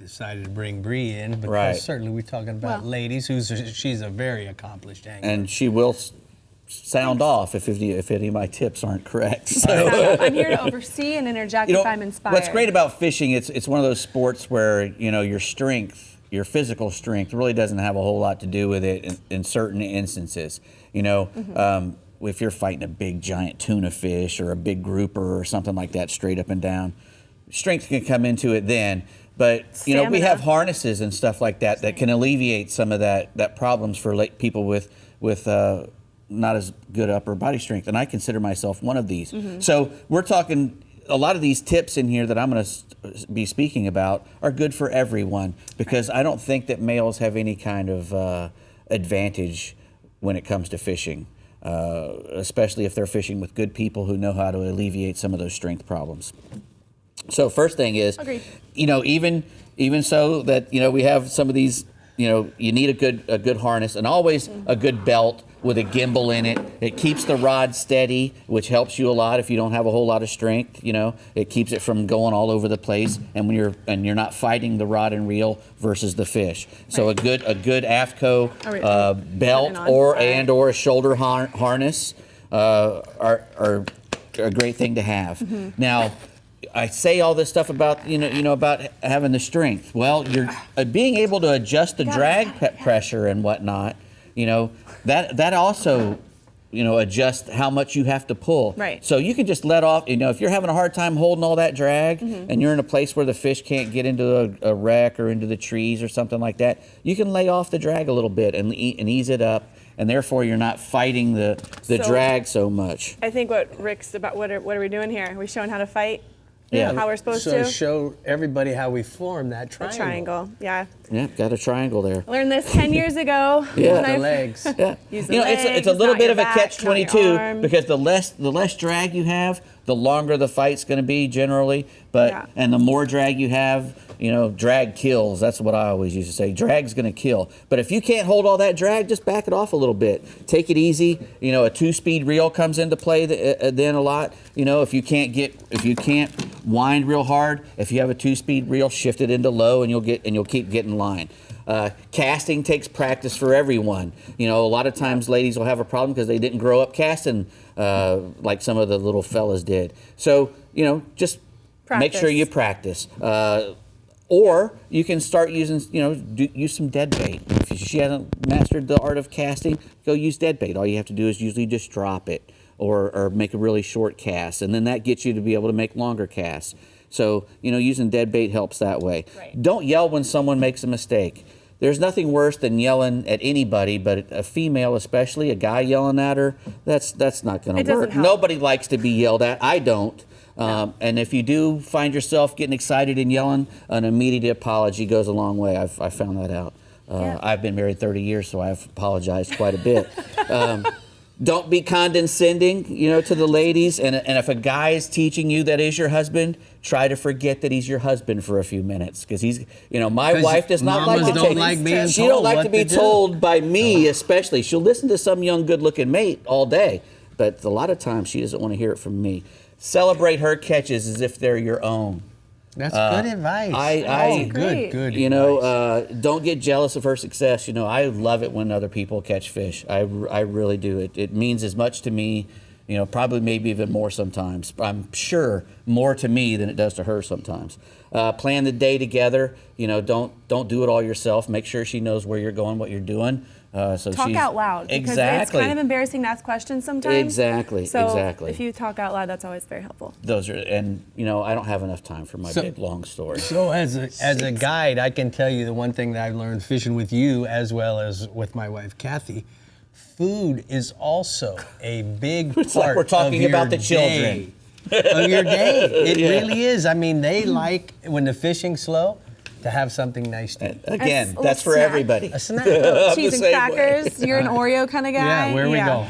decided to bring Brie in because Right. certainly we're talking about ladies. She's a very accomplished angler. And she will sound off if any of my tips aren't correct. So, I'm here to oversee and interject if I'm inspired. What's great about fishing, it's one of those sports where, your strength, your physical strength really doesn't have a whole lot to do with it in certain instances. If you're fighting a big giant tuna fish or a big grouper or something like that straight up and down, strength can come into it then. But, we have harnesses and stuff like that that can alleviate some of that problems for people with not as good upper body strength, and I consider myself one of these. So we're talking, a lot of these tips in here that I'm going to be speaking about are good for everyone, because I don't think that males have any kind of advantage when it comes to fishing, especially if they're fishing with good people who know how to alleviate some of those strength problems. So first thing is, even so that, we have some of these, you need a good harness, and always a good belt with a gimbal in it. It keeps the rod steady, which helps you a lot if you don't have a whole lot of strength. It keeps it from going all over the place, and you're not fighting the rod and reel versus the fish. So a good AFCO belt or a shoulder harness are a great thing to have. Now, I say all this stuff about about having the strength. Well, you're being able to adjust the drag pressure and whatnot. That also adjusts how much you have to pull. Right. So you can just let off. If you're having a hard time holding all that drag, and you're in a place where the fish can't get into a wreck or into the trees or something like that, you can lay off the drag a little bit and ease it up. And therefore, you're not fighting the drag so much. I think what Rick's about. What are we doing here? Are we showing how to fight? Yeah. How we're supposed to? to? Show everybody how we form that triangle. A triangle, yeah. Yeah, got a triangle there. Learned this 10 years ago. Yeah. The legs. Yeah. Use the legs, it's a little not bit your of a back, catch-22 not your arm. because the less drag you have, the longer the fight's going to be generally. And the more drag you have, drag kills. That's what I always used to say. Drag's going to kill. But if you can't hold all that drag, just back it off a little bit. Take it easy. A 2-speed reel comes into play then a lot. If you can't wind real hard, if you have a 2-speed reel, shift it into low, and you'll keep getting line. Casting takes practice for everyone. A lot of times ladies will have a problem because they didn't grow up casting like some of the little fellas did. So, just make sure you practice. Or you can start using, use some dead bait. If she hasn't mastered the art of casting, go use dead bait. All you have to do is usually just drop it or make a really short cast. And then that gets you to be able to make longer casts. So, using dead bait helps that way. Right. Don't yell when someone makes a mistake. There's nothing worse than yelling at anybody, but a female especially, a guy yelling at her, that's not going to work. Help. Nobody likes to be yelled at. I don't. And if you do find yourself getting excited and yelling, an immediate apology goes a long way. I found that out. I've been married 30 years, so I've apologized quite a bit. Don't be condescending, to the ladies. And if a guy is teaching you that is your husband, try to forget that he's your husband for a few minutes, because he's, my wife does not like to take. She don't like to be told by me, especially. She'll listen to some young, good-looking mate all day, but a lot of times she doesn't want to hear it from me. Celebrate her catches as if they're your own. That's good advice. Good. Don't get jealous of her success. I love it when other people catch fish. I really do. It means as much to me, probably maybe even more sometimes. I'm sure more to me than it does to her sometimes. Plan the day together. Don't do it all yourself. Make sure she knows where you're going, what you're doing. Talk out loud. Because it's kind of embarrassing to ask questions sometimes. Exactly. If you talk out loud, that's always very helpful. Those are, and I don't have enough time for my big long story. So as a guide, I can tell you the one thing that I've learned fishing with you as well as with my wife Kathy. Food is also a big part like we're talking of your about the children. Of your day. It really is. I mean, they like when the fishing's slow to have something nice to eat. Again, that's for everybody. A snack. Cheese and crackers. You're an Oreo kind of guy. Yeah, where we go.